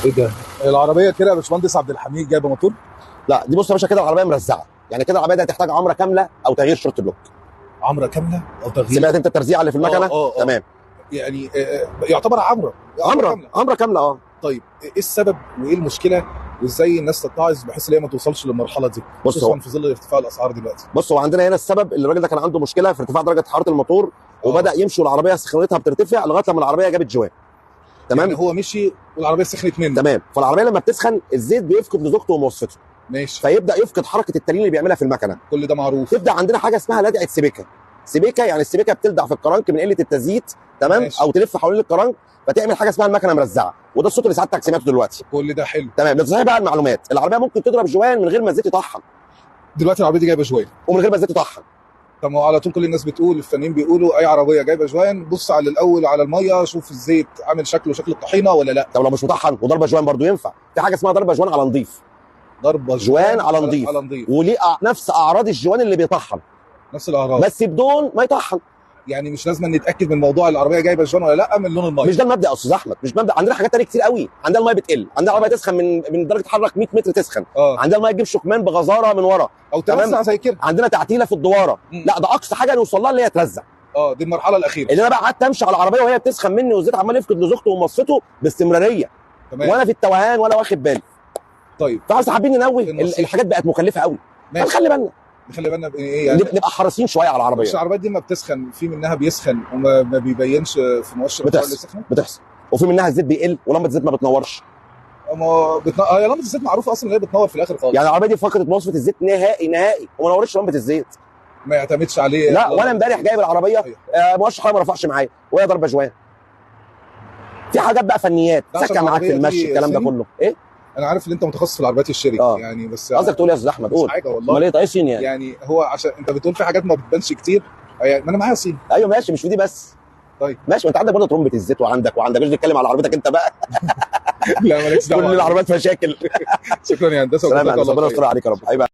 ايه ده؟ العربيه كده يا باشمهندس عبد الحميد جايبه موتور؟ لا دي بص يا باشا، كده العربيه مرزعه، يعني كده العربيه دي هتحتاج عمره كامله او تغيير شورت بلوك. عمره كامله او تغيير؟ سمعت انت الترزيع اللي في المكنه؟ اه تمام. يعني يعتبر عمره عمره كامله. عمره كامله اه. طيب ايه السبب وايه المشكله وازاي الناس تتعظ بحيث ان هي ما توصلش للمرحله دي، بص خصوصا في ظل ارتفاع الاسعار دلوقتي؟ بص، هو عندنا هنا السبب اللي الراجل ده كان عنده مشكله في ارتفاع درجه حراره الموتور، وبدا يمشي والعربيه سخونتها بترتفع لغايه لما العربيه جابت جوان. تمام. يعني هو مشي والعربيه سخنت منه. تمام. فالعربيه لما بتسخن الزيت بيفقد لزوجته ومواصفته، ماشي. فيبدا يفقد حركه التلين اللي بيعملها في المكنه. كل ده معروف. تبدا عندنا حاجه اسمها لدعه سبيكه. سبيكه يعني السبيكه بتلدع في الكرنك من قله التزييت، تمام، ماشي. او تلف حوالين الكرنك فتعمل حاجه اسمها المكنه مرزعه، وده الصوت اللي سعادتك سمعته دلوقتي. كل ده حلو. تمام. لتصحيح بقى المعلومات، العربيه ممكن تضرب جوان من غير ما الزيت يطحن، دلوقتي العربيه دي جايبه جوان ومن غير ما الزيت يطحن. طب ما هو على طول كل الناس بتقول، الفنانين بيقولوا اي عربيه جايبه جوان بص على الاول على الميه، شوف الزيت عامل شكله شكل الطحينه ولا لا. طب لو مش مطحن وضربه جوان برضو ينفع، في حاجه اسمها ضربه جوان على نظيف. ضربه جوان على نظيف، على نظيف، وليه نفس اعراض الجوان اللي بيطحن، نفس الاعراض، بس بدون ما يطحن. يعني مش لازم نتاكد من موضوع العربيه جايبه جوان ولا لا من لون الميه. مش ده المبدا يا استاذ احمد، مش مبدا. عندنا حاجات تانية كتير قوي. عندنا الميه بتقل، عندنا العربيه تسخن من درجه حراره 100 متر تسخن. عندنا الميه تجيب شكمان بغزاره من ورا او ترزع زي كده. عندنا تعتيله في الدواره. لا ده اقصى حاجه نوصل لها اللي هي ترزع. دي المرحله الاخيره. اللي انا بقى قعدت امشي على العربيه وهي بتسخن مني والزيت عمال يفقد لزوجته ومصفته باستمراريه. تمام. وانا في التوهان ولا واخد بالي. طيب فعاوز حابين ننوه، الحاجات بقت مكلفه قوي. نخلي بالنا، نخلي بالنا بايه يعني؟ نبقى حريصين شويه على العربيه. مش العربيات دي ما بتسخن في منها بيسخن وما بيبينش في مؤشر اللي سخنه؟ بتحصل. وفي منها الزيت بيقل ولمبه الزيت ما بتنورش. هي لمبه الزيت معروفه اصلا ان هي بتنور في الاخر خالص. يعني العربيه دي فقدت مواصفه الزيت نهائي وما نورتش لمبه الزيت. ما يعتمدش عليه. لا، وانا امبارح جايب العربيه مؤشر حراره ما رفعش معايا وهي ضربه جوان. في حاجات بقى فنيات سكه معاك في المشي الكلام ده كله. ايه؟ انا عارف ان انت متخصص في العربيات الشيري يعني، بس قصدك تقول يا استاذ احمد؟ قول. حاجه والله. امال ايه طايق صين يعني؟ يعني هو عشان انت بتقول في حاجات ما بتبانش كتير، ما انا معايا صين. ايوه ماشي، مش في دي بس. طيب ماشي، وانت عندك برضه ترمبه الزيت وعندك مش بنتكلم على عربيتك انت بقى. لا مالكش دعوه، كل العربيات مشاكل. شكرا يا هندسه، ربنا يستر عليك يا رب.